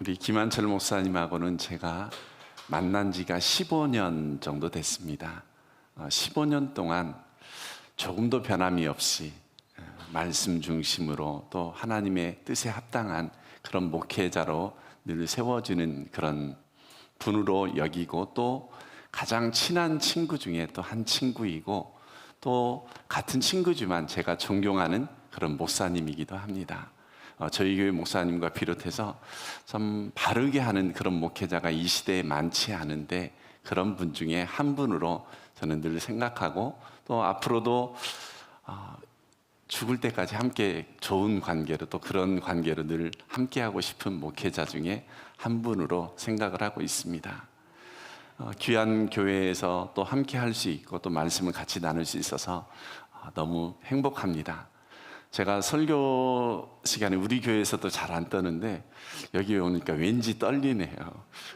우리 김한철 목사님하고는 제가 만난 지가 15년 정도 됐습니다. 15년 동안 조금도 변함이 없이 말씀 중심으로 또 하나님의 뜻에 합당한 그런 목회자로 늘 세워주는 그런 분으로 여기고, 또 가장 친한 친구 중에 또 한 친구이고, 또 같은 친구지만 제가 존경하는 그런 목사님이기도 합니다. 저희 교회 목사님과 비롯해서 좀 바르게 하는 그런 목회자가 이 시대에 많지 않은데, 그런 분 중에 한 분으로 저는 늘 생각하고, 또 앞으로도 죽을 때까지 함께 좋은 관계로, 또 그런 관계로 늘 함께하고 싶은 목회자 중에 한 분으로 생각을 하고 있습니다. 귀한 교회에서 또 함께 할 수 있고, 또 말씀을 같이 나눌 수 있어서 너무 행복합니다. 제가 설교 시간에 우리 교회에서도 잘 안 떠는데 여기 오니까 왠지 떨리네요.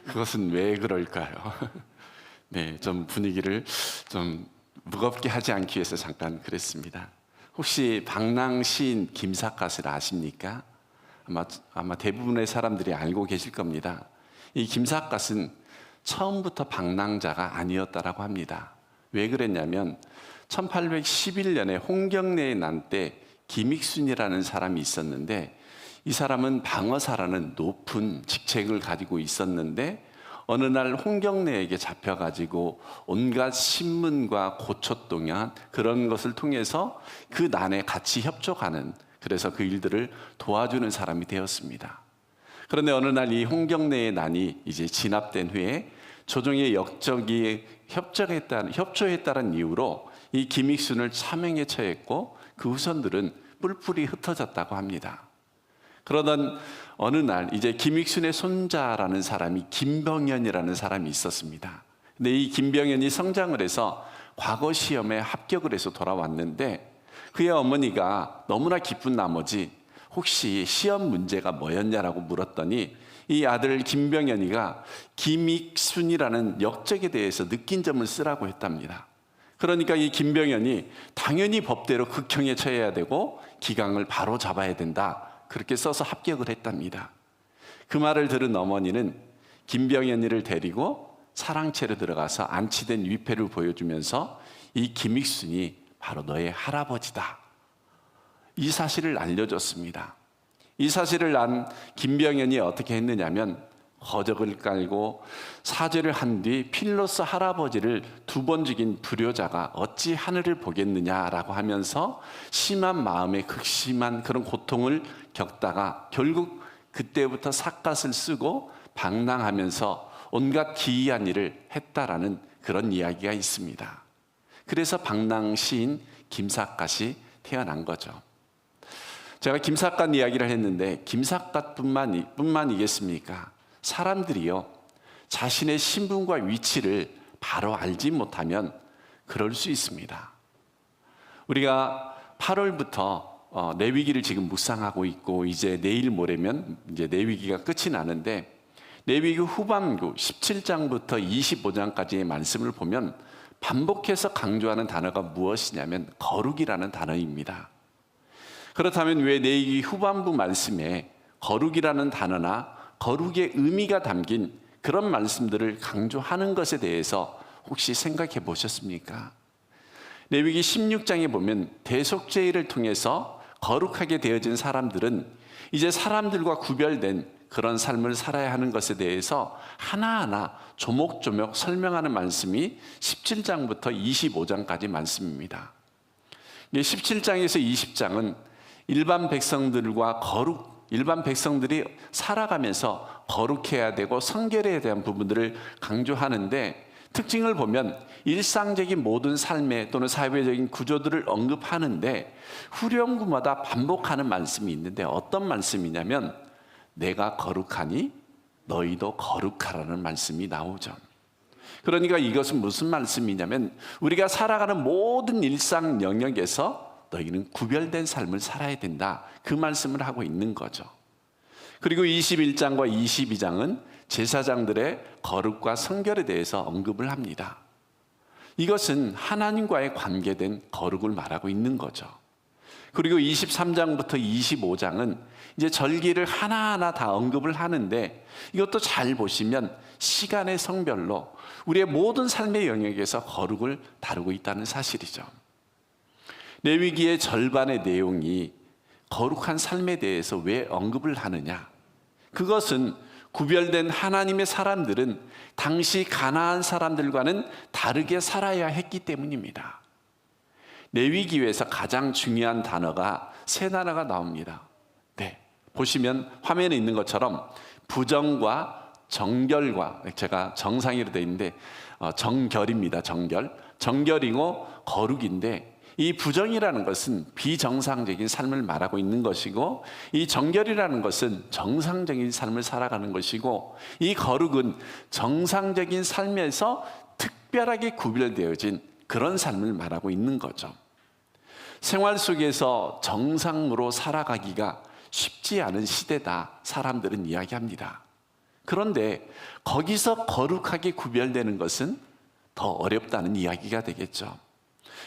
그것은 왜 그럴까요? 네, 좀 분위기를 좀 무겁게 하지 않기 위해서 잠깐 그랬습니다. 혹시 방랑 시인 김삿갓을 아십니까? 아마 대부분의 사람들이 알고 계실 겁니다. 이 김삿갓은 처음부터 방랑자가 아니었다라고 합니다. 왜 그랬냐면 1811년에 홍경래의 난 때 김익순이라는 사람이 있었는데, 이 사람은 방어사라는 높은 직책을 가지고 있었는데, 어느 날 홍경래에게 잡혀가지고 온갖 신문과 고초동안 그런 것을 통해서 그 난에 같이 협조하는, 그래서 그 일들을 도와주는 사람이 되었습니다. 그런데 어느 날 이 홍경래의 난이 이제 진압된 후에 조정의 역적이 협조했다는 이유로 이 김익순을 차명에 처했고, 그 후손들은 뿔뿔이 흩어졌다고 합니다. 그러던 어느 날 이제 김익순의 손자라는 사람이 김병연이라는 사람이 있었습니다. 근데 이 김병연이 성장을 해서 과거 시험에 합격을 해서 돌아왔는데, 그의 어머니가 너무나 기쁜 나머지 혹시 시험 문제가 뭐였냐라고 물었더니, 이 아들 김병연이가 김익순이라는 역적에 대해서 느낀 점을 쓰라고 했답니다. 그러니까 이 김병연이 당연히 법대로 극형에 처해야 되고 기강을 바로 잡아야 된다, 그렇게 써서 합격을 했답니다. 그 말을 들은 어머니는 김병연이를 데리고 사랑채로 들어가서 안치된 위패를 보여주면서 이 김익순이 바로 너의 할아버지다, 이 사실을 알려줬습니다. 이 사실을 안 김병연이 어떻게 했느냐면, 거적을 깔고 사죄를 한 뒤 필로스 할아버지를 2번 죽인 불효자가 어찌 하늘을 보겠느냐라고 하면서 심한 마음에 극심한 그런 고통을 겪다가 결국 그때부터 삿갓을 쓰고 방랑하면서 온갖 기이한 일을 했다라는 그런 이야기가 있습니다. 그래서 방랑 시인 김삿갓이 태어난 거죠. 제가 김삿갓 이야기를 했는데, 김삿갓뿐만이겠습니까? 사람들이요, 자신의 신분과 위치를 바로 알지 못하면 그럴 수 있습니다. 우리가 8월부터 레위기를 지금 묵상하고 있고, 이제 내일 모레면 이제 레위기가 끝이 나는데, 레위기 후반부 17장부터 25장까지의 말씀을 보면 반복해서 강조하는 단어가 무엇이냐면 거룩이라는 단어입니다. 그렇다면 왜 레위기 후반부 말씀에 거룩이라는 단어나 거룩의 의미가 담긴 그런 말씀들을 강조하는 것에 대해서 혹시 생각해 보셨습니까? 레위기 16장에 보면 대속죄를 통해서 거룩하게 되어진 사람들은 이제 사람들과 구별된 그런 삶을 살아야 하는 것에 대해서 하나하나 조목조목 설명하는 말씀이 17장부터 25장까지 말씀입니다. 17장에서 20장은 일반 백성들이 살아가면서 거룩해야 되고 성결해야 대한 부분들을 강조하는데, 특징을 보면 일상적인 모든 삶의 또는 사회적인 구조들을 언급하는데, 후렴구마다 반복하는 말씀이 있는데, 어떤 말씀이냐면 내가 거룩하니 너희도 거룩하라는 말씀이 나오죠. 그러니까 이것은 무슨 말씀이냐면, 우리가 살아가는 모든 일상 영역에서 너희는 구별된 삶을 살아야 된다, 그 말씀을 하고 있는 거죠. 그리고 21장과 22장은 제사장들의 거룩과 성결에 대해서 언급을 합니다. 이것은 하나님과의 관계된 거룩을 말하고 있는 거죠. 그리고 23장부터 25장은 이제 절기를 하나하나 다 언급을 하는데, 이것도 잘 보시면 시간의 성별로 우리의 모든 삶의 영역에서 거룩을 다루고 있다는 사실이죠. 레위기의 절반의 내용이 거룩한 삶에 대해서 왜 언급을 하느냐? 그것은 구별된 하나님의 사람들은 당시 가나안 사람들과는 다르게 살아야 했기 때문입니다. 레위기에서 가장 중요한 단어가 세 단어가 나옵니다. 네, 보시면 화면에 있는 것처럼 부정과 정결과, 제가 정상이로 되어 있는데 정결입니다. 정결이고 거룩인데, 이 부정이라는 것은 비정상적인 삶을 말하고 있는 것이고, 이 정결이라는 것은 정상적인 삶을 살아가는 것이고, 이 거룩은 정상적인 삶에서 특별하게 구별되어진 그런 삶을 말하고 있는 거죠. 생활 속에서 정상으로 살아가기가 쉽지 않은 시대다, 사람들은 이야기합니다. 그런데 거기서 거룩하게 구별되는 것은 더 어렵다는 이야기가 되겠죠.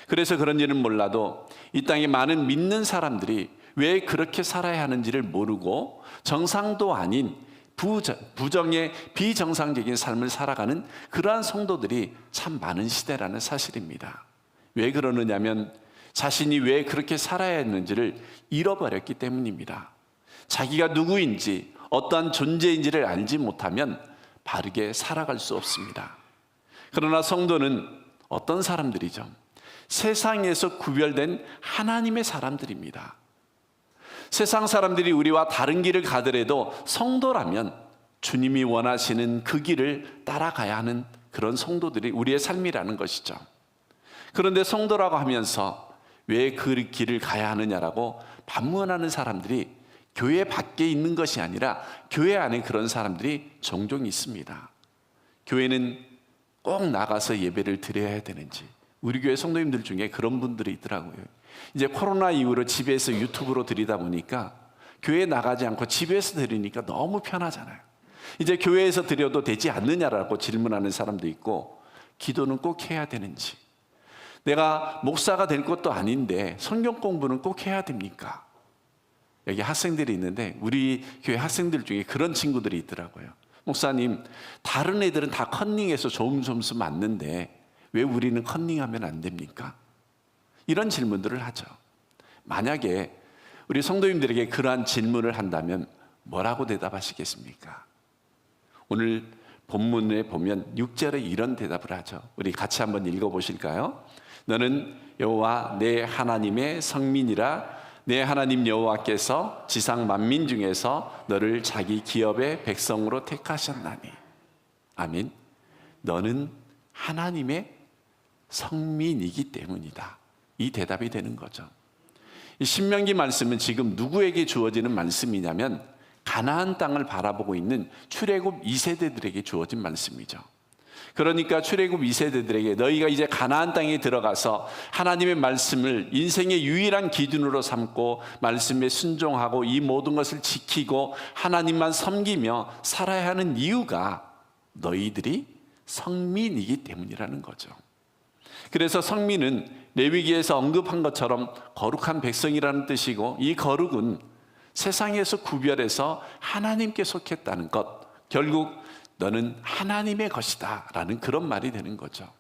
그래서 그런지는 몰라도 이 땅에 많은 믿는 사람들이 왜 그렇게 살아야 하는지를 모르고 정상도 아닌 부정의 비정상적인 삶을 살아가는 그러한 성도들이 참 많은 시대라는 사실입니다. 왜 그러느냐면 자신이 왜 그렇게 살아야 했는지를 잃어버렸기 때문입니다. 자기가 누구인지 어떠한 존재인지를 알지 못하면 바르게 살아갈 수 없습니다. 그러나 성도는 어떤 사람들이죠? 세상에서 구별된 하나님의 사람들입니다. 세상 사람들이 우리와 다른 길을 가더라도 성도라면 주님이 원하시는 그 길을 따라가야 하는 그런 성도들이 우리의 삶이라는 것이죠. 그런데 성도라고 하면서 왜 그 길을 가야 하느냐라고 반문하는 사람들이 교회 밖에 있는 것이 아니라 교회 안에 그런 사람들이 종종 있습니다. 교회는 꼭 나가서 예배를 드려야 되는지, 우리 교회 성도님들 중에 그런 분들이 있더라고요. 이제 코로나 이후로 집에서 유튜브로 드리다 보니까 교회 나가지 않고 집에서 드리니까 너무 편하잖아요. 이제 교회에서 드려도 되지 않느냐라고 질문하는 사람도 있고, 기도는 꼭 해야 되는지, 내가 목사가 될 것도 아닌데 성경 공부는 꼭 해야 됩니까? 여기 학생들이 있는데 우리 교회 학생들 중에 그런 친구들이 있더라고요. 목사님, 다른 애들은 다 컨닝해서 좋은 점수 맞는데 왜 우리는 컨닝하면 안 됩니까? 이런 질문들을 하죠. 만약에 우리 성도님들에게 그러한 질문을 한다면 뭐라고 대답하시겠습니까? 오늘 본문에 보면 6절에 이런 대답을 하죠. 우리 같이 한번 읽어보실까요? 너는 여호와 내 하나님의 성민이라, 내 하나님 여호와께서 지상 만민 중에서 너를 자기 기업의 백성으로 택하셨나니. 아멘. 너는 하나님의 성민이기 때문이다. 이 대답이 되는 거죠. 이 신명기 말씀은 지금 누구에게 주어지는 말씀이냐면 가나안 땅을 바라보고 있는 출애굽 2세대들에게 주어진 말씀이죠. 그러니까 출애굽 2세대들에게 너희가 이제 가나안 땅에 들어가서 하나님의 말씀을 인생의 유일한 기준으로 삼고 말씀에 순종하고 이 모든 것을 지키고 하나님만 섬기며 살아야 하는 이유가 너희들이 성민이기 때문이라는 거죠. 그래서 성민은 레위기에서 언급한 것처럼 거룩한 백성이라는 뜻이고, 이 거룩은 세상에서 구별해서 하나님께 속했다는 것, 결국 너는 하나님의 것이다 라는 그런 말이 되는 거죠.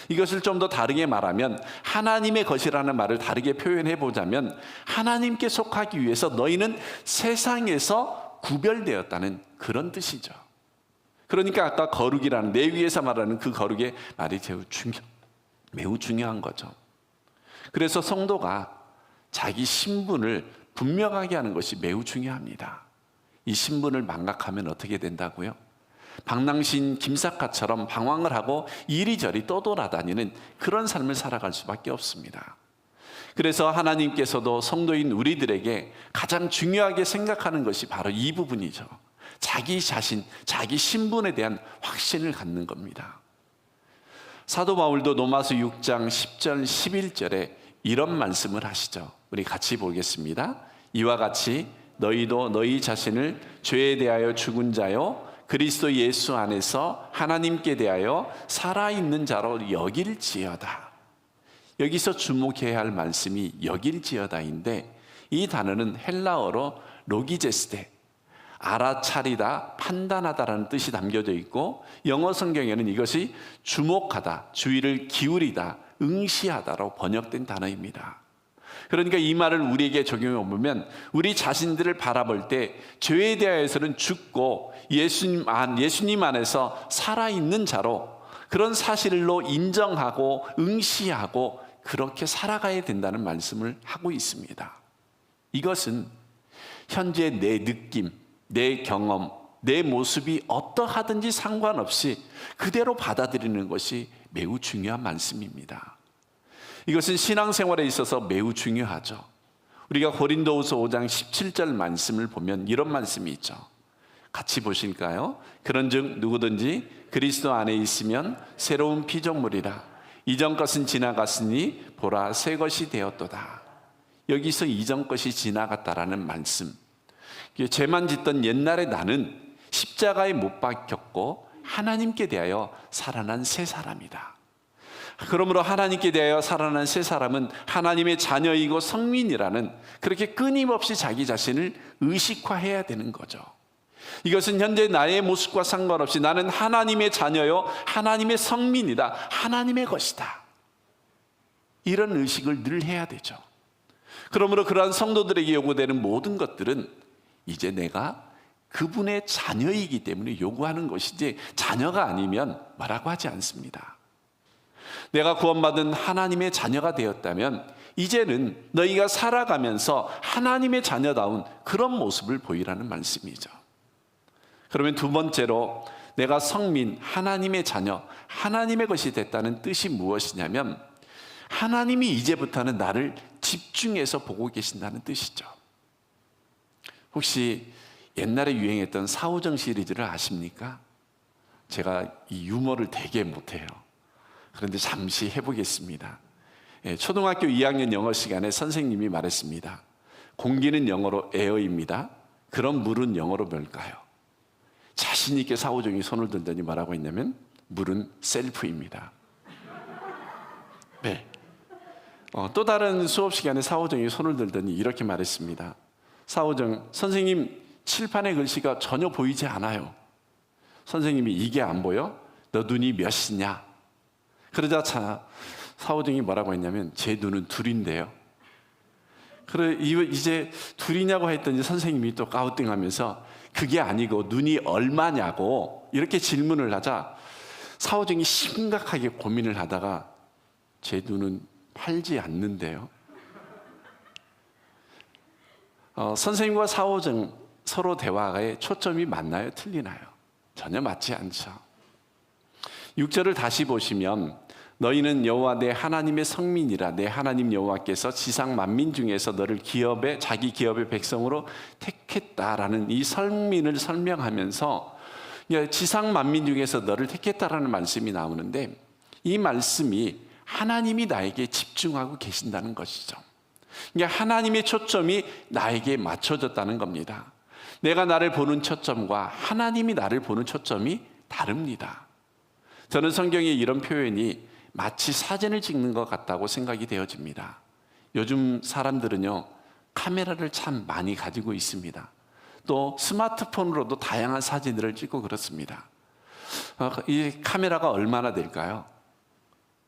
이것을 좀 더 다르게 말하면, 하나님의 것이라는 말을 다르게 표현해 보자면 하나님께 속하기 위해서 너희는 세상에서 구별되었다는 그런 뜻이죠. 그러니까 아까 거룩이라는, 레위기에서 말하는 그 거룩의 말이 매우 중요한 거죠. 그래서 성도가 자기 신분을 분명하게 하는 것이 매우 중요합니다. 이 신분을 망각하면 어떻게 된다고요? 방랑신 김사카처럼 방황을 하고 이리저리 떠돌아다니는 그런 삶을 살아갈 수밖에 없습니다. 그래서 하나님께서도 성도인 우리들에게 가장 중요하게 생각하는 것이 바로 이 부분이죠. 자기 자신, 자기 신분에 대한 확신을 갖는 겁니다. 사도 바울도 로마서 6장 10절 11절에 이런 말씀을 하시죠. 우리 같이 보겠습니다. 이와 같이 너희도 너희 자신을 죄에 대하여 죽은 자요 그리스도 예수 안에서 하나님께 대하여 살아있는 자로 여길지어다. 여기서 주목해야 할 말씀이 여길지어다인데, 이 단어는 헬라어로 로기제스데, 알아차리다, 판단하다라는 뜻이 담겨져 있고, 영어 성경에는 이것이 주목하다, 주의를 기울이다, 응시하다로 번역된 단어입니다. 그러니까 이 말을 우리에게 적용해 보면, 우리 자신들을 바라볼 때 죄에 대하여서는 죽고 예수님 안에서 살아있는 자로, 그런 사실로 인정하고 응시하고 그렇게 살아가야 된다는 말씀을 하고 있습니다. 이것은 현재 내 느낌, 내 경험, 내 모습이 어떠하든지 상관없이 그대로 받아들이는 것이 매우 중요한 말씀입니다. 이것은 신앙생활에 있어서 매우 중요하죠. 우리가 고린도후서 5장 17절 말씀을 보면 이런 말씀이 있죠. 같이 보실까요? 그런즉 누구든지 그리스도 안에 있으면 새로운 피조물이라, 이전 것은 지나갔으니 보라 새 것이 되었도다. 여기서 이전 것이 지나갔다라는 말씀, 죄만 짓던 옛날의 나는 십자가에 못 박혔고 하나님께 대하여 살아난 새 사람이다. 그러므로 하나님께 대하여 살아난 새 사람은 하나님의 자녀이고 성민이라는, 그렇게 끊임없이 자기 자신을 의식화해야 되는 거죠. 이것은 현재 나의 모습과 상관없이 나는 하나님의 자녀요, 하나님의 성민이다, 하나님의 것이다, 이런 의식을 늘 해야 되죠. 그러므로 그러한 성도들에게 요구되는 모든 것들은 이제 내가 그분의 자녀이기 때문에 요구하는 것이지, 자녀가 아니면 뭐라고 하지 않습니다. 내가 구원받은 하나님의 자녀가 되었다면 이제는 너희가 살아가면서 하나님의 자녀다운 그런 모습을 보이라는 말씀이죠. 그러면 두 번째로, 내가 성민, 하나님의 자녀, 하나님의 것이 됐다는 뜻이 무엇이냐면, 하나님이 이제부터는 나를 집중해서 보고 계신다는 뜻이죠. 혹시 옛날에 유행했던 사오정 시리즈를 아십니까? 제가 이 유머를 되게 못해요. 그런데 잠시 해보겠습니다. 초등학교 2학년 영어 시간에 선생님이 말했습니다. 공기는 영어로 에어입니다. 그럼 물은 영어로 뭘까요? 자신 있게 사오정이 손을 들더니 뭐라고 했냐면, 물은 셀프입니다. 네. 또 다른 수업 시간에 사오정이 손을 들더니 이렇게 말했습니다. 사오정, 선생님 칠판의 글씨가 전혀 보이지 않아요. 선생님이, 이게 안 보여? 너 눈이 몇이냐? 그러자 사오정이 뭐라고 했냐면, 제 눈은 둘인데요. 그래, 이제 둘이냐고 했더니 선생님이 또 까우뚱하면서, 그게 아니고 눈이 얼마냐고 이렇게 질문을 하자 사오정이 심각하게 고민을 하다가, 제 눈은 팔지 않는데요. 선생님과 사오정 서로 대화에 초점이 맞나요? 틀리나요? 전혀 맞지 않죠. 6절을 다시 보시면, 너희는 여호와 내 하나님의 성민이라, 내 하나님 여호와께서 지상 만민 중에서 너를 자기 기업의 백성으로 택했다라는 이 성민을 설명하면서, 지상 만민 중에서 너를 택했다라는 말씀이 나오는데, 이 말씀이 하나님이 나에게 집중하고 계신다는 것이죠. 그러니까 하나님의 초점이 나에게 맞춰졌다는 겁니다. 내가 나를 보는 초점과 하나님이 나를 보는 초점이 다릅니다. 저는 성경에 이런 표현이 마치 사진을 찍는 것 같다고 생각이 되어집니다. 요즘 사람들은요, 카메라를 참 많이 가지고 있습니다. 또 스마트폰으로도 다양한 사진들을 찍고 그렇습니다. 이 카메라가 얼마나 될까요?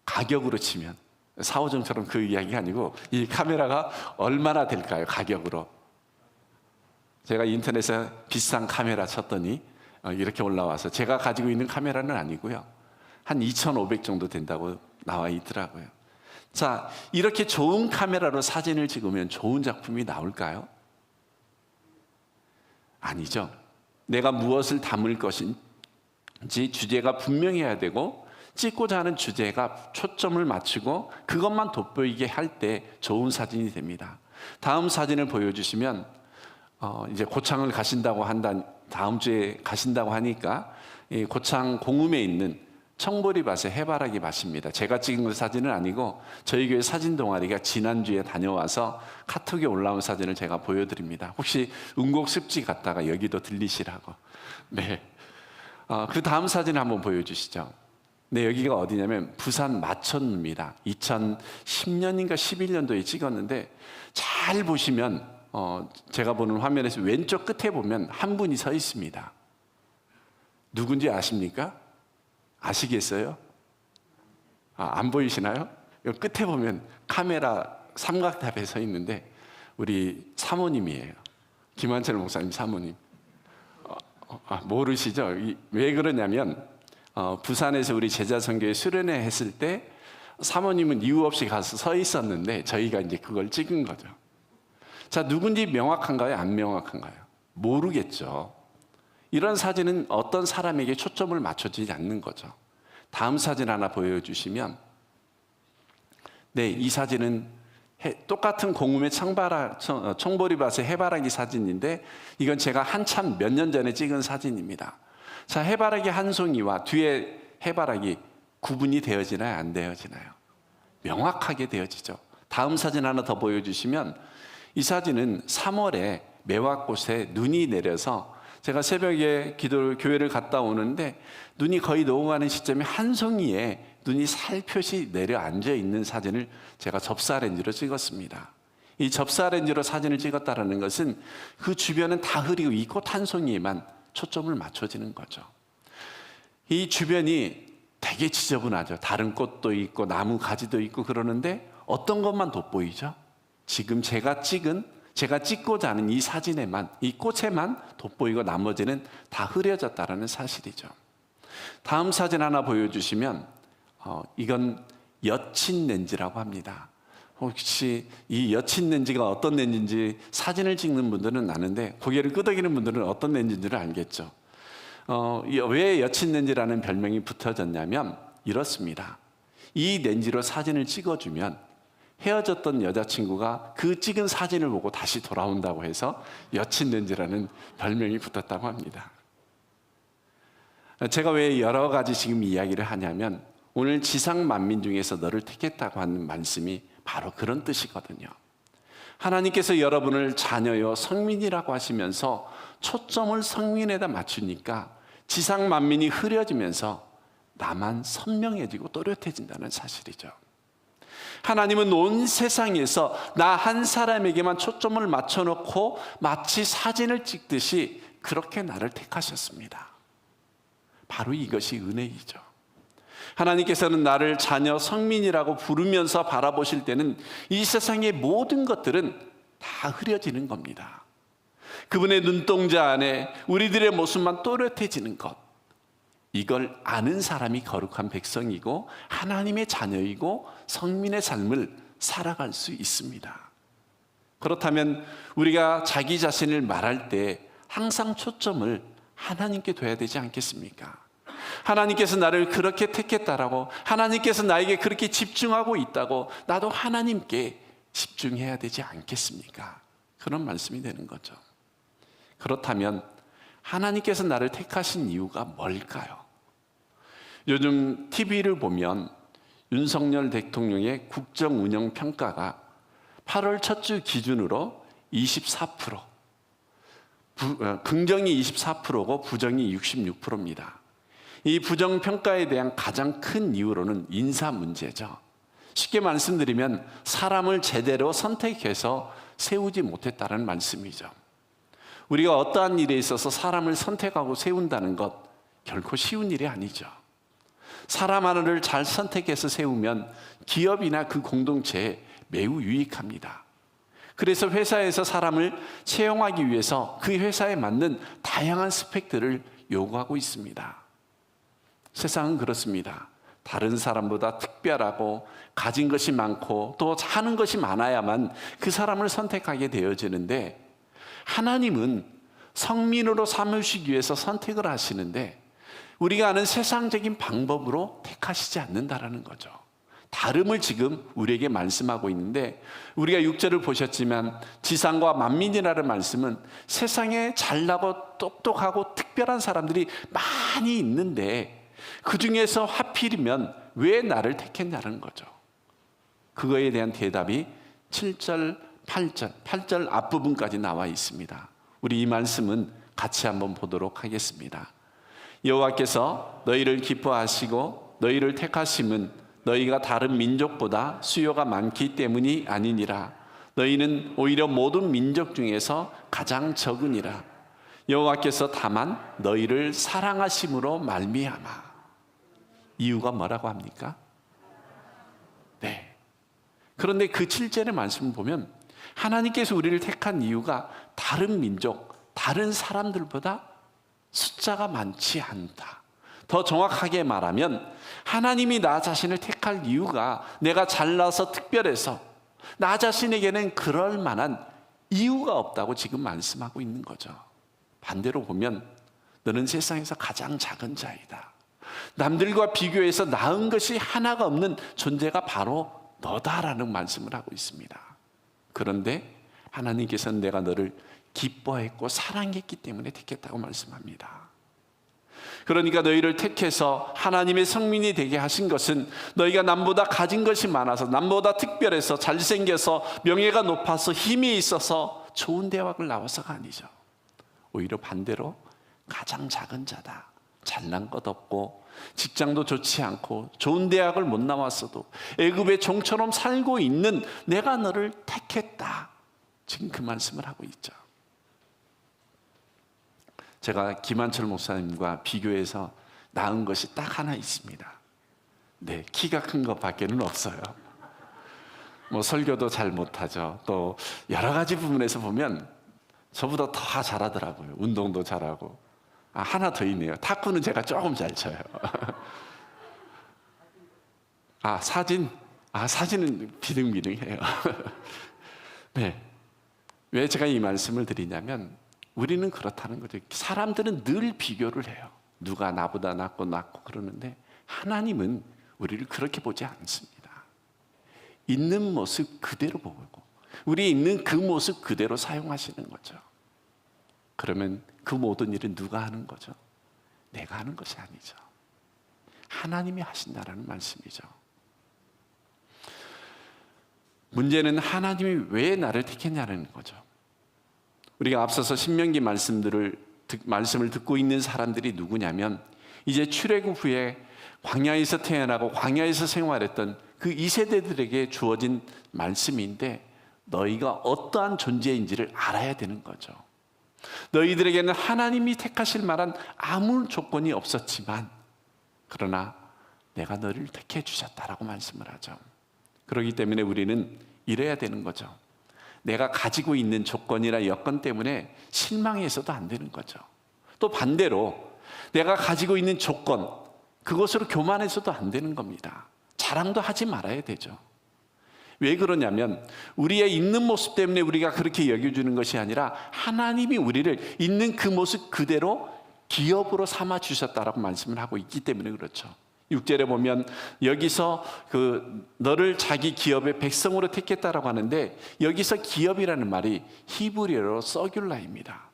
가격으로 치면, 사오정처럼 그 이야기가 아니고, 이 카메라가 얼마나 될까요? 가격으로. 제가 인터넷에 비싼 카메라 쳤더니 이렇게 올라와서, 제가 가지고 있는 카메라는 아니고요, 한 2,500 정도 된다고 나와 있더라고요. 자, 이렇게 좋은 카메라로 사진을 찍으면 좋은 작품이 나올까요? 아니죠. 내가 무엇을 담을 것인지 주제가 분명해야 되고, 찍고자 하는 주제가 초점을 맞추고 그것만 돋보이게 할 때 좋은 사진이 됩니다. 다음 사진을 보여주시면, 이제 고창을 가신다고 다음 주에 가신다고 하니까, 고창 공음에 있는 청보리밭의 해바라기 밭입니다. 제가 찍은 그 사진은 아니고, 저희 교회 사진 동아리가 지난주에 다녀와서 카톡에 올라온 사진을 제가 보여드립니다. 혹시 은곡 습지 갔다가 여기도 들리시라고. 네. 그 다음 사진 한번 보여주시죠. 네, 여기가 어디냐면 부산 마천루입니다. 2010년인가 11년도에 찍었는데 잘 보시면 제가 보는 화면에서 왼쪽 끝에 보면 한 분이 서 있습니다. 누군지 아십니까? 아시겠어요? 안 보이시나요? 여기 끝에 보면 카메라 삼각탑에 서 있는데 우리 사모님이에요. 김한철 목사님 사모님. 모르시죠? 왜 그러냐면 부산에서 우리 제자선교회 수련회 했을 때 사모님은 이유 없이 가서 서 있었는데 저희가 이제 그걸 찍은 거죠. 자, 누군지 명확한가요? 안 명확한가요? 모르겠죠. 이런 사진은 어떤 사람에게 초점을 맞춰지지 않는 거죠. 다음 사진 하나 보여주시면, 네, 이 사진은 똑같은 공음의 청보리밭의 해바라기 사진인데 이건 제가 한참 몇 년 전에 찍은 사진입니다. 자, 해바라기 한 송이와 뒤에 해바라기 구분이 되어지나요? 안 되어지나요? 명확하게 되어지죠. 다음 사진 하나 더 보여주시면 이 사진은 3월에 매화꽃에 눈이 내려서 제가 새벽에 교회를 갔다 오는데 눈이 거의 녹아가는 시점에 한 송이에 눈이 살펴시 내려앉아 있는 사진을 제가 접사 렌즈로 찍었습니다. 이 접사 렌즈로 사진을 찍었다는 것은 그 주변은 다 흐리고 이 꽃 한 송이에만 초점을 맞춰지는 거죠. 이 주변이 되게 지저분하죠. 다른 꽃도 있고 나무 가지도 있고 그러는데 어떤 것만 돋보이죠? 지금 제가 찍고자 하는 이 사진에만, 이 꽃에만 돋보이고 나머지는 다 흐려졌다는 사실이죠. 다음 사진 하나 보여주시면 이건 여친 렌즈라고 합니다. 혹시 이 여친 렌즈가 어떤 렌즈인지 사진을 찍는 분들은 아는데 고개를 끄덕이는 분들은 어떤 렌즈인지를 알겠죠. 왜 여친 렌즈라는 별명이 붙어졌냐면 이렇습니다. 이 렌즈로 사진을 찍어주면 헤어졌던 여자친구가 그 찍은 사진을 보고 다시 돌아온다고 해서 여친 렌즈라는 별명이 붙었다고 합니다. 제가 왜 여러 가지 지금 이야기를 하냐면 오늘 지상 만민 중에서 너를 택했다고 하는 말씀이 바로 그런 뜻이거든요. 하나님께서 여러분을 자녀요 성민이라고 하시면서 초점을 성민에다 맞추니까 지상 만민이 흐려지면서 나만 선명해지고 또렷해진다는 사실이죠. 하나님은 온 세상에서 나 한 사람에게만 초점을 맞춰놓고 마치 사진을 찍듯이 그렇게 나를 택하셨습니다. 바로 이것이 은혜이죠. 하나님께서는 나를 자녀 성민이라고 부르면서 바라보실 때는 이 세상의 모든 것들은 다 흐려지는 겁니다. 그분의 눈동자 안에 우리들의 모습만 또렷해지는 것, 이걸 아는 사람이 거룩한 백성이고 하나님의 자녀이고 성민의 삶을 살아갈 수 있습니다. 그렇다면 우리가 자기 자신을 말할 때 항상 초점을 하나님께 둬야 되지 않겠습니까? 하나님께서 나를 그렇게 택했다라고, 하나님께서 나에게 그렇게 집중하고 있다고 나도 하나님께 집중해야 되지 않겠습니까? 그런 말씀이 되는 거죠. 그렇다면 하나님께서 나를 택하신 이유가 뭘까요? 요즘 TV를 보면 윤석열 대통령의 국정운영평가가 8월 첫 주 기준으로 24%, 긍정이 24%고 부정이 66%입니다. 이 부정평가에 대한 가장 큰 이유로는 인사 문제죠. 쉽게 말씀드리면 사람을 제대로 선택해서 세우지 못했다는 말씀이죠. 우리가 어떠한 일에 있어서 사람을 선택하고 세운다는 것 결코 쉬운 일이 아니죠. 사람 하나를 잘 선택해서 세우면 기업이나 그 공동체에 매우 유익합니다. 그래서 회사에서 사람을 채용하기 위해서 그 회사에 맞는 다양한 스펙들을 요구하고 있습니다. 세상은 그렇습니다. 다른 사람보다 특별하고 가진 것이 많고 또 하는 것이 많아야만 그 사람을 선택하게 되어지는데, 하나님은 성민으로 삼으시기 위해서 선택을 하시는데 우리가 아는 세상적인 방법으로 택하시지 않는다라는 거죠. 다름을 지금 우리에게 말씀하고 있는데, 우리가 6절을 보셨지만 지상과 만민이라는 말씀은 세상에 잘나고 똑똑하고 특별한 사람들이 많이 있는데 그 중에서 하필이면 왜 나를 택했냐는 거죠. 그거에 대한 대답이 7절, 8절 앞부분까지 나와 있습니다. 우리 이 말씀은 같이 한번 보도록 하겠습니다. 여호와께서 너희를 기뻐하시고 너희를 택하심은 너희가 다른 민족보다 수요가 많기 때문이 아니니라. 너희는 오히려 모든 민족 중에서 가장 적으니라. 여호와께서 다만 너희를 사랑하심으로 말미암아. 이유가 뭐라고 합니까? 네. 그런데 그 7절의 말씀을 보면 하나님께서 우리를 택한 이유가 다른 민족, 다른 사람들보다 숫자가 많지 않다. 더 정확하게 말하면 하나님이 나 자신을 택할 이유가 내가 잘나서 특별해서 나 자신에게는 그럴 만한 이유가 없다고 지금 말씀하고 있는 거죠. 반대로 보면 너는 세상에서 가장 작은 자이다. 남들과 비교해서 나은 것이 하나가 없는 존재가 바로 너다라는 말씀을 하고 있습니다. 그런데 하나님께서는 내가 너를 기뻐했고 사랑했기 때문에 택했다고 말씀합니다. 그러니까 너희를 택해서 하나님의 성민이 되게 하신 것은 너희가 남보다 가진 것이 많아서, 남보다 특별해서, 잘생겨서, 명예가 높아서, 힘이 있어서, 좋은 대학을 나와서가 아니죠. 오히려 반대로 가장 작은 자다. 잘난 것 없고 직장도 좋지 않고 좋은 대학을 못 나왔어도 애굽의 종처럼 살고 있는 내가 너를 택했다. 지금 그 말씀을 하고 있죠. 제가 김한철 목사님과 비교해서 나은 것이 딱 하나 있습니다. 네, 키가 큰 것밖에는 없어요. 뭐 설교도 잘 못하죠. 또 여러 가지 부분에서 보면 저보다 더 잘하더라고요. 운동도 잘하고. 하나 더 있네요. 탁구는 제가 조금 잘 쳐요. 사진은 비등비등해요. 네. 왜 제가 이 말씀을 드리냐면 우리는 그렇다는 거죠. 사람들은 늘 비교를 해요. 누가 나보다 낫고 그러는데 하나님은 우리를 그렇게 보지 않습니다. 있는 모습 그대로 보고 우리 있는 그 모습 그대로 사용하시는 거죠. 그러면 그 모든 일은 누가 하는 거죠? 내가 하는 것이 아니죠. 하나님이 하신다라는 말씀이죠. 문제는 하나님이 왜 나를 택했냐는 거죠. 우리가 앞서서 신명기 말씀을 듣고 있는 사람들이 누구냐면 이제 출애굽 후에 광야에서 태어나고 광야에서 생활했던 그 2세대들에게 주어진 말씀인데 너희가 어떠한 존재인지를 알아야 되는 거죠. 너희들에게는 하나님이 택하실 만한 아무 조건이 없었지만 그러나 내가 너를 택해 주셨다라고 말씀을 하죠. 그렇기 때문에 우리는 이래야 되는 거죠. 내가 가지고 있는 조건이나 여건 때문에 실망해서도 안 되는 거죠. 또 반대로 내가 가지고 있는 조건, 그것으로 교만해서도 안 되는 겁니다. 자랑도 하지 말아야 되죠. 왜 그러냐면 우리의 있는 모습 때문에 우리가 그렇게 여겨주는 것이 아니라 하나님이 우리를 있는 그 모습 그대로 기업으로 삼아 주셨다라고 말씀을 하고 있기 때문에 그렇죠. 6절에 보면 여기서 너를 자기 기업의 백성으로 택했다라고 하는데 여기서 기업이라는 말이 히브리어로 서귤라입니다.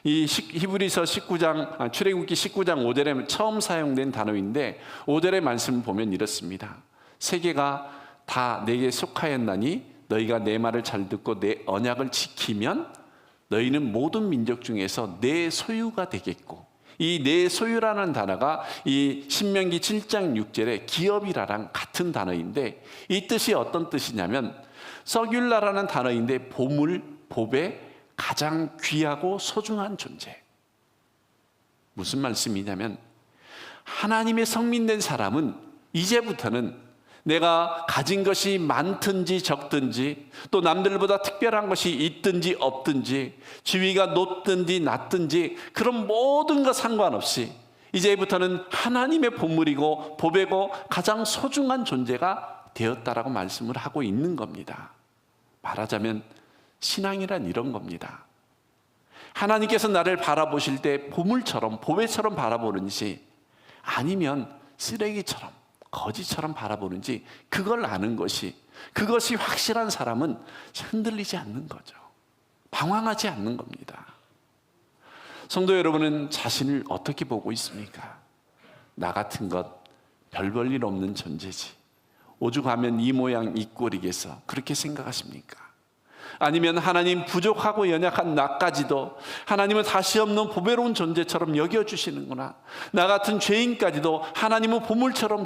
이 히브리서 19장 출애굽기 19장 5절에 처음 사용된 단어인데 5절의 말씀을 보면 이렇습니다. 세계가 다 내게 속하였나니 너희가 내 말을 잘 듣고 내 언약을 지키면 너희는 모든 민족 중에서 내 소유가 되겠고, 이 내 소유라는 단어가 이 신명기 7장 6절에 기업이라랑 같은 단어인데 이 뜻이 어떤 뜻이냐면 서귤라라는 단어인데 보물, 보배, 가장 귀하고 소중한 존재. 무슨 말씀이냐면 하나님의 성민된 사람은 이제부터는 내가 가진 것이 많든지 적든지 또 남들보다 특별한 것이 있든지 없든지 지위가 높든지 낮든지 그런 모든 것 상관없이 이제부터는 하나님의 보물이고 보배고 가장 소중한 존재가 되었다라고 말씀을 하고 있는 겁니다. 말하자면 신앙이란 이런 겁니다. 하나님께서 나를 바라보실 때 보물처럼 보배처럼 바라보는지 아니면 쓰레기처럼 거지처럼 바라보는지 그걸 아는 것이, 그것이 확실한 사람은 흔들리지 않는 거죠. 방황하지 않는 겁니다. 성도 여러분은 자신을 어떻게 보고 있습니까? 나 같은 것 별 볼 일 없는 존재지, 오죽하면 이 모양 이 꼴이겠어, 그렇게 생각하십니까? 아니면 하나님 부족하고 연약한 나까지도 하나님은 다시 없는 보배로운 존재처럼 여겨주시는구나. 나 같은 죄인까지도 하나님은 보물처럼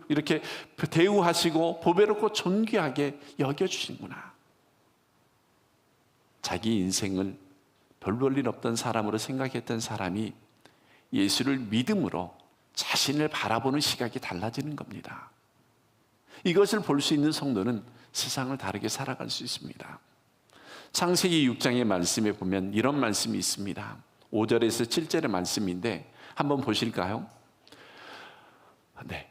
이렇게 대우하시고 보배롭고 존귀하게 여겨주시는구나. 자기 인생을 별 볼 일 없던 사람으로 생각했던 사람이 예수를 믿음으로 자신을 바라보는 시각이 달라지는 겁니다. 이것을 볼 수 있는 성도는 세상을 다르게 살아갈 수 있습니다. 창세기 6장의 말씀에 보면 이런 말씀이 있습니다. 5절에서 7절의 말씀인데 한번 보실까요? 네,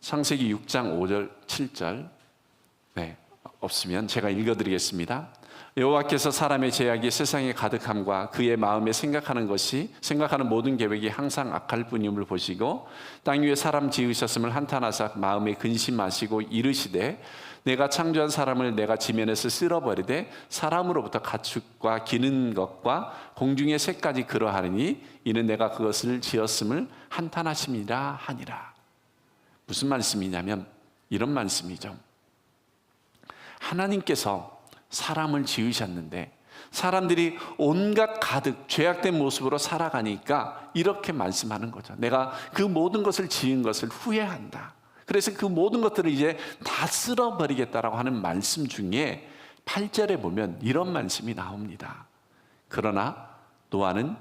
창세기 6장 5절 7절. 네, 없으면 제가 읽어드리겠습니다. 여호와께서 사람의 죄악이 세상에 가득함과 그의 마음에 생각하는 모든 계획이 항상 악할 뿐임을 보시고 땅 위에 사람 지으셨음을 한탄하사 마음에 근심하시고 이르시되 내가 창조한 사람을 내가 지면에서 쓸어버리되 사람으로부터 가축과 기는 것과 공중의 새까지 그러하리니 이는 내가 그것을 지었음을 한탄하심이라 하니라. 무슨 말씀이냐면 이런 말씀이죠. 하나님께서 사람을 지으셨는데 사람들이 온갖 가득 죄악된 모습으로 살아가니까 이렇게 말씀하는 거죠. 내가 그 모든 것을 지은 것을 후회한다. 그래서 그 모든 것들을 이제 다 쓸어버리겠다라고 하는 말씀 중에 8절에 보면 이런 말씀이 나옵니다. 그러나 노아는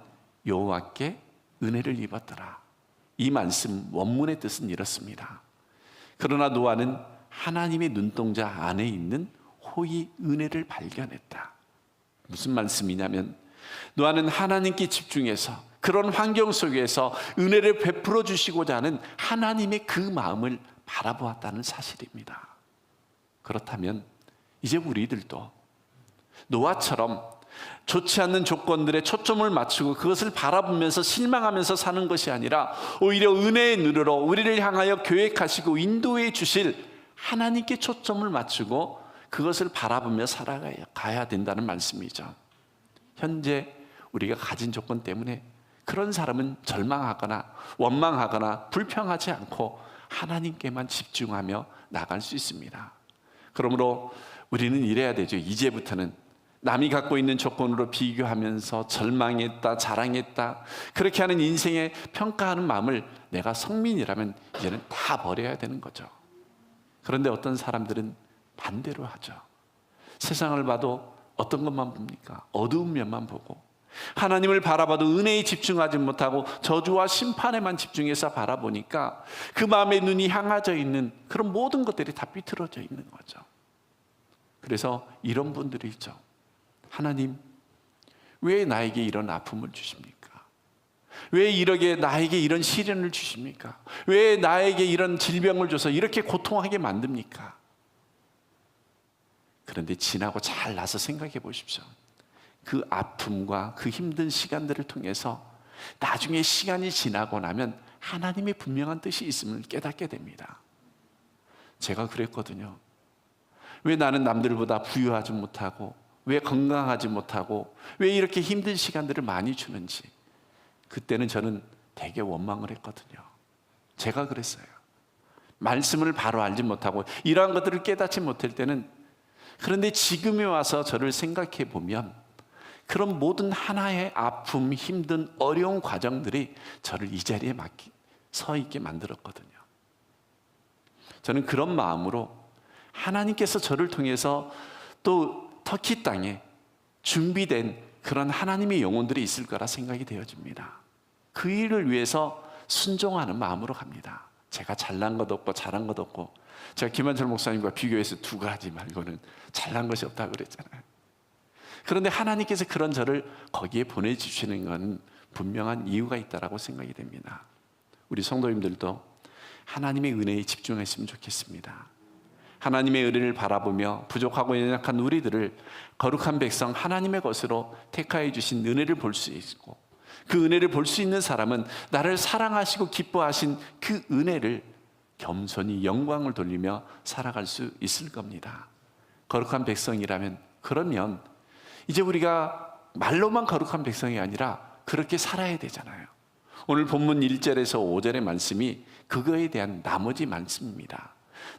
여호와께 은혜를 입었더라. 이 말씀 원문의 뜻은 이렇습니다. 그러나 노아는 하나님의 눈동자 안에 있는 호의 은혜를 발견했다. 무슨 말씀이냐면 노아는 하나님께 집중해서 그런 환경 속에서 은혜를 베풀어 주시고자 하는 하나님의 그 마음을 바라보았다는 사실입니다. 그렇다면 이제 우리들도 노아처럼 좋지 않는 조건들에 초점을 맞추고 그것을 바라보면서 실망하면서 사는 것이 아니라 오히려 은혜의 눈으로 우리를 향하여 계획하시고 인도해 주실 하나님께 초점을 맞추고 그것을 바라보며 살아가야 된다는 말씀이죠. 현재 우리가 가진 조건 때문에 그런 사람은 절망하거나 원망하거나 불평하지 않고 하나님께만 집중하며 나갈 수 있습니다. 그러므로 우리는 이래야 되죠. 이제부터는 남이 갖고 있는 조건으로 비교하면서 절망했다, 자랑했다, 그렇게 하는 인생에 평가하는 마음을 내가 성민이라면 이제는 다 버려야 되는 거죠. 그런데 어떤 사람들은 반대로 하죠. 세상을 봐도 어떤 것만 봅니까? 어두운 면만 보고 하나님을 바라봐도 은혜에 집중하지 못하고 저주와 심판에만 집중해서 바라보니까 그 마음의 눈이 향해져 있는 그런 모든 것들이 다 비틀어져 있는 거죠. 그래서 이런 분들이 있죠. 하나님, 왜 나에게 이런 아픔을 주십니까? 왜 이렇게 나에게 이런 시련을 주십니까? 왜 나에게 이런 질병을 줘서 이렇게 고통하게 만듭니까? 그런데 지나고 잘 나서 생각해 보십시오. 그 아픔과 그 힘든 시간들을 통해서 나중에 시간이 지나고 나면 하나님의 분명한 뜻이 있음을 깨닫게 됩니다. 제가 그랬거든요. 왜 나는 남들보다 부유하지 못하고 왜 건강하지 못하고 왜 이렇게 힘든 시간들을 많이 주는지 그때는 저는 되게 원망을 했거든요. 제가 그랬어요. 말씀을 바로 알지 못하고 이러한 것들을 깨닫지 못할 때는. 그런데 지금에 와서 저를 생각해 보면 그런 모든 하나의 아픔, 힘든 어려운 과정들이 저를 이 자리에 서 있게 만들었거든요. 저는 그런 마음으로 하나님께서 저를 통해서 또 터키 땅에 준비된 그런 하나님의 영혼들이 있을 거라 생각이 되어집니다. 그 일을 위해서 순종하는 마음으로 갑니다. 제가 잘난 것 없고 잘한 것 없고, 제가 김한철 목사님과 비교해서 두 가지 말고는 잘난 것이 없다고 그랬잖아요. 그런데 하나님께서 그런 저를 거기에 보내주시는 것은 분명한 이유가 있다고 생각이 됩니다. 우리 성도님들도 하나님의 은혜에 집중했으면 좋겠습니다. 하나님의 은혜를 바라보며 부족하고 연약한 우리들을 거룩한 백성 하나님의 것으로 택하여 주신 은혜를 볼 수 있고, 그 은혜를 볼 수 있는 사람은 나를 사랑하시고 기뻐하신 그 은혜를 겸손히 영광을 돌리며 살아갈 수 있을 겁니다. 거룩한 백성이라면, 그러면 이제 우리가 말로만 거룩한 백성이 아니라 그렇게 살아야 되잖아요. 오늘 본문 1절에서 5절의 말씀이 그거에 대한 나머지 말씀입니다.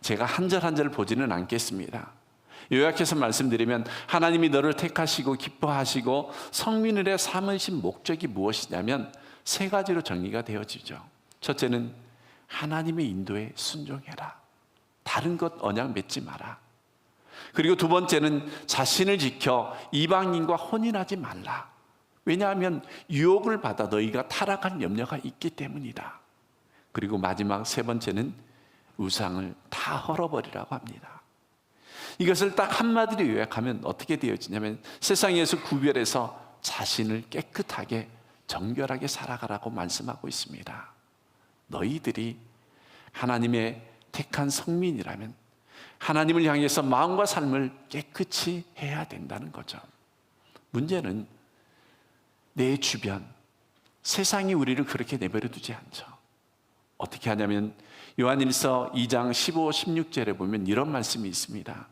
제가 한 절 한 절 보지는 않겠습니다. 요약해서 말씀드리면 하나님이 너를 택하시고 기뻐하시고 성민을 해 삼으신 목적이 무엇이냐면 세 가지로 정리가 되어지죠. 첫째는 하나님의 인도에 순종해라. 다른 것 언약 맺지 마라. 그리고 두 번째는 자신을 지켜 이방인과 혼인하지 말라. 왜냐하면 유혹을 받아 너희가 타락할 염려가 있기 때문이다. 그리고 마지막 세 번째는 우상을 다 헐어버리라고 합니다. 이것을 딱 한마디로 요약하면 어떻게 되어지냐면 세상에서 구별해서 자신을 깨끗하게 정결하게 살아가라고 말씀하고 있습니다. 너희들이 하나님의 택한 성민이라면 하나님을 향해서 마음과 삶을 깨끗이 해야 된다는 거죠. 문제는 내 주변, 세상이 우리를 그렇게 내버려 두지 않죠. 어떻게 하냐면 요한일서 2장 15, 16절에 보면 이런 말씀이 있습니다.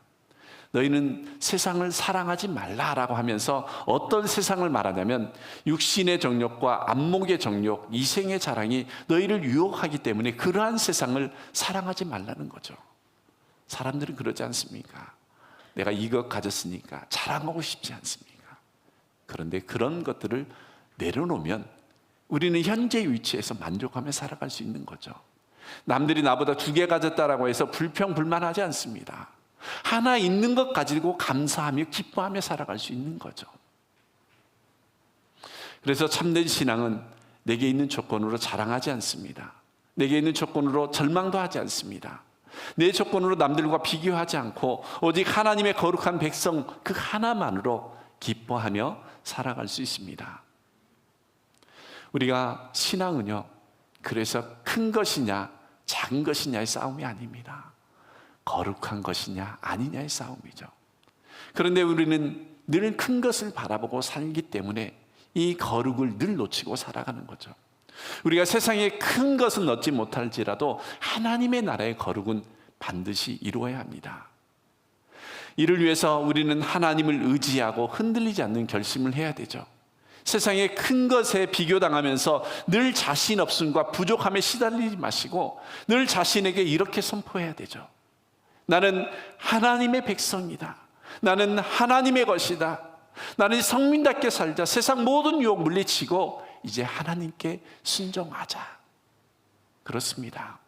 너희는 세상을 사랑하지 말라라고 하면서 어떤 세상을 말하냐면 육신의 정욕과 안목의 정욕, 이생의 자랑이 너희를 유혹하기 때문에 그러한 세상을 사랑하지 말라는 거죠. 사람들은 그러지 않습니까? 내가 이것 가졌으니까 자랑하고 싶지 않습니까? 그런데 그런 것들을 내려놓으면 우리는 현재 위치에서 만족하며 살아갈 수 있는 거죠. 남들이 나보다 2개 가졌다라고 해서 불평불만하지 않습니다. 하나 있는 것 가지고 감사하며 기뻐하며 살아갈 수 있는 거죠. 그래서 참된 신앙은 내게 있는 조건으로 자랑하지 않습니다. 내게 있는 조건으로 절망도 하지 않습니다. 내 조건으로 남들과 비교하지 않고 오직 하나님의 거룩한 백성 그 하나만으로 기뻐하며 살아갈 수 있습니다. 우리가 신앙은요, 그래서 큰 것이냐 작은 것이냐의 싸움이 아닙니다. 거룩한 것이냐 아니냐의 싸움이죠. 그런데 우리는 늘 큰 것을 바라보고 살기 때문에 이 거룩을 늘 놓치고 살아가는 거죠. 우리가 세상에 큰 것은 얻지 못할지라도 하나님의 나라의 거룩은 반드시 이루어야 합니다. 이를 위해서 우리는 하나님을 의지하고 흔들리지 않는 결심을 해야 되죠. 세상의 큰 것에 비교당하면서 늘 자신 없음과 부족함에 시달리지 마시고 늘 자신에게 이렇게 선포해야 되죠. 나는 하나님의 백성이다. 나는 하나님의 것이다. 나는 성민답게 살자. 세상 모든 유혹 물리치고 이제 하나님께 순종하자. 그렇습니다.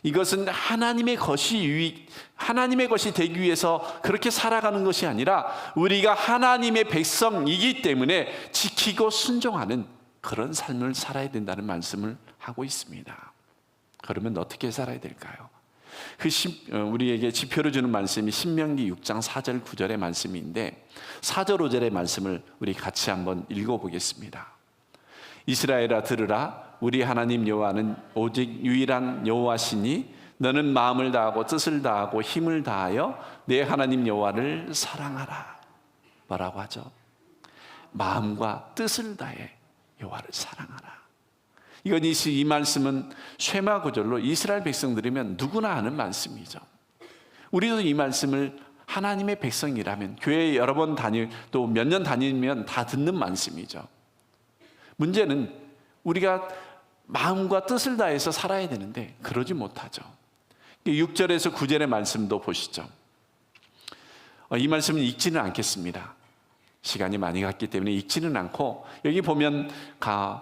이것은 하나님의 것이 되기 위해서 그렇게 살아가는 것이 아니라 우리가 하나님의 백성이기 때문에 지키고 순종하는 그런 삶을 살아야 된다는 말씀을 하고 있습니다. 그러면 어떻게 살아야 될까요? 우리에게 지표를 주는 말씀이 신명기 6장 4절 9절의 말씀인데 4절 5절의 말씀을 우리 같이 한번 읽어보겠습니다. 이스라엘아 들으라. 우리 하나님 여호와는 오직 유일한 여호와시니 너는 마음을 다하고 뜻을 다하고 힘을 다하여 내 하나님 여호와를 사랑하라. 뭐라고 하죠? 마음과 뜻을 다해 여호와를 사랑하라. 이 말씀은 쉐마 구절로 이스라엘 백성들이면 누구나 아는 말씀이죠. 우리도 이 말씀을 하나님의 백성이라면 교회에 여러 번 또 몇 년 다니면 다 듣는 말씀이죠. 문제는 우리가 마음과 뜻을 다해서 살아야 되는데 그러지 못하죠. 6절에서 9절의 말씀도 보시죠. 이 말씀은 읽지는 않겠습니다. 시간이 많이 갔기 때문에 읽지는 않고 여기 보면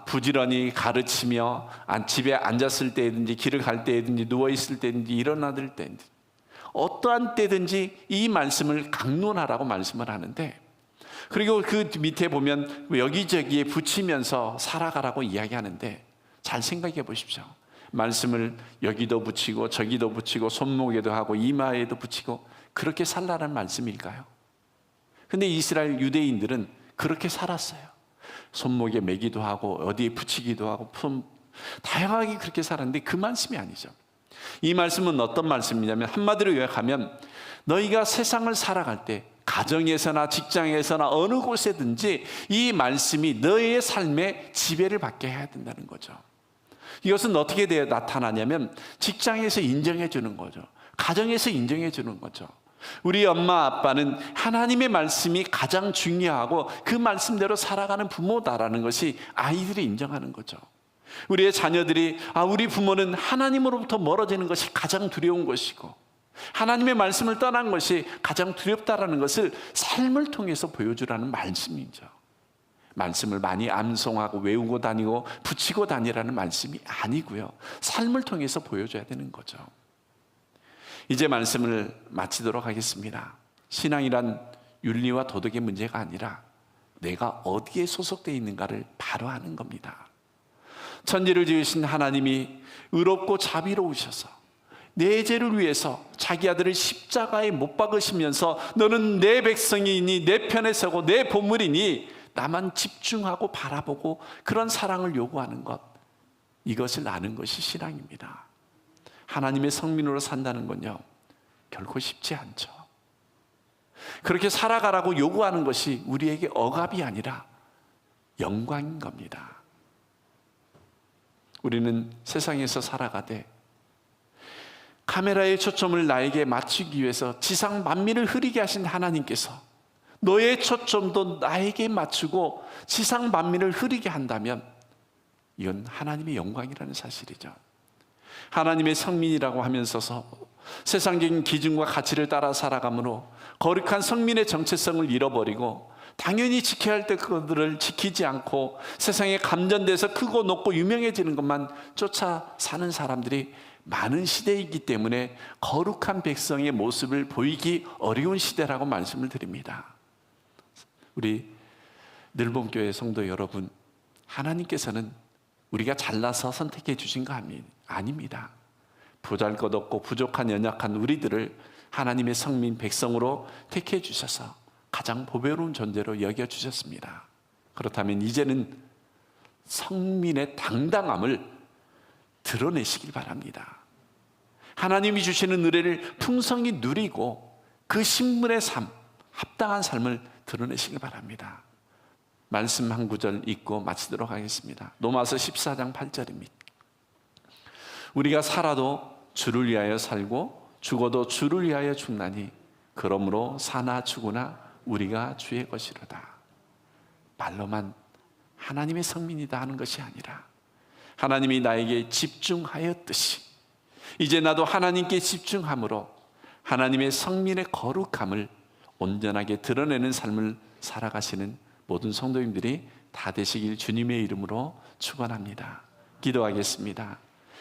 부지런히 가르치며 집에 앉았을 때든지 길을 갈 때든지 누워있을 때든지 일어나들 때든지 어떠한 때든지 이 말씀을 강론하라고 말씀을 하는데 그리고 그 밑에 보면 여기저기에 붙이면서 살아가라고 이야기하는데 잘 생각해 보십시오. 말씀을 여기도 붙이고 저기도 붙이고 손목에도 하고 이마에도 붙이고 그렇게 살라는 말씀일까요? 근데 이스라엘 유대인들은 그렇게 살았어요. 손목에 매기도 하고 어디에 붙이기도 하고 다양하게 그렇게 살았는데 그 말씀이 아니죠. 이 말씀은 어떤 말씀이냐면 한마디로 요약하면 너희가 세상을 살아갈 때 가정에서나 직장에서나 어느 곳에든지 이 말씀이 너희의 삶에 지배를 받게 해야 된다는 거죠. 이것은 어떻게 나타나냐면 직장에서 인정해 주는 거죠. 가정에서 인정해 주는 거죠. 우리 엄마 아빠는 하나님의 말씀이 가장 중요하고 그 말씀대로 살아가는 부모다라는 것이 아이들이 인정하는 거죠. 우리의 자녀들이 우리 부모는 하나님으로부터 멀어지는 것이 가장 두려운 것이고 하나님의 말씀을 떠난 것이 가장 두렵다라는 것을 삶을 통해서 보여주라는 말씀이죠. 말씀을 많이 암송하고 외우고 다니고 붙이고 다니라는 말씀이 아니고요, 삶을 통해서 보여줘야 되는 거죠. 이제 말씀을 마치도록 하겠습니다. 신앙이란 윤리와 도덕의 문제가 아니라 내가 어디에 소속되어 있는가를 바로 아는 겁니다. 천지를 지으신 하나님이 의롭고 자비로우셔서 내 죄를 위해서 자기 아들을 십자가에 못 박으시면서 너는 내 백성이니 내 편에 서고 내 보물이니 나만 집중하고 바라보고 그런 사랑을 요구하는 것, 이것을 아는 것이 신앙입니다. 하나님의 성민으로 산다는 건요, 결코 쉽지 않죠. 그렇게 살아가라고 요구하는 것이 우리에게 억압이 아니라 영광인 겁니다. 우리는 세상에서 살아가되 카메라의 초점을 나에게 맞추기 위해서 지상 만민을 흐리게 하신 하나님께서 너의 초점도 나에게 맞추고 지상 만민을 흐리게 한다면 이건 하나님의 영광이라는 사실이죠. 하나님의 성민이라고 하면서서 세상적인 기준과 가치를 따라 살아가므로 거룩한 성민의 정체성을 잃어버리고 당연히 지켜야 할 때 그것들을 지키지 않고 세상에 감전돼서 크고 높고 유명해지는 것만 쫓아 사는 사람들이 많은 시대이기 때문에 거룩한 백성의 모습을 보이기 어려운 시대라고 말씀을 드립니다. 우리 늘봄교회 성도 여러분, 하나님께서는 우리가 잘나서 선택해 주신 거 아닙니다. 보잘것없고 부족한 연약한 우리들을 하나님의 성민 백성으로 택해 주셔서 가장 보배로운 존재로 여겨주셨습니다. 그렇다면 이제는 성민의 당당함을 드러내시길 바랍니다. 하나님이 주시는 은혜를 풍성히 누리고 그 신분의 삶, 합당한 삶을 드러내시길 바랍니다. 말씀 한 구절 읽고 마치도록 하겠습니다. 로마서 14장 8절입니다. 우리가 살아도 주를 위하여 살고 죽어도 주를 위하여 죽나니 그러므로 사나 죽으나 우리가 주의 것이로다. 말로만 하나님의 성민이다 하는 것이 아니라 하나님이 나에게 집중하였듯이 이제 나도 하나님께 집중함으로 하나님의 성민의 거룩함을 온전하게 드러내는 삶을 살아가시는 모든 성도님들이 다 되시길 주님의 이름으로 축원합니다. 기도하겠습니다.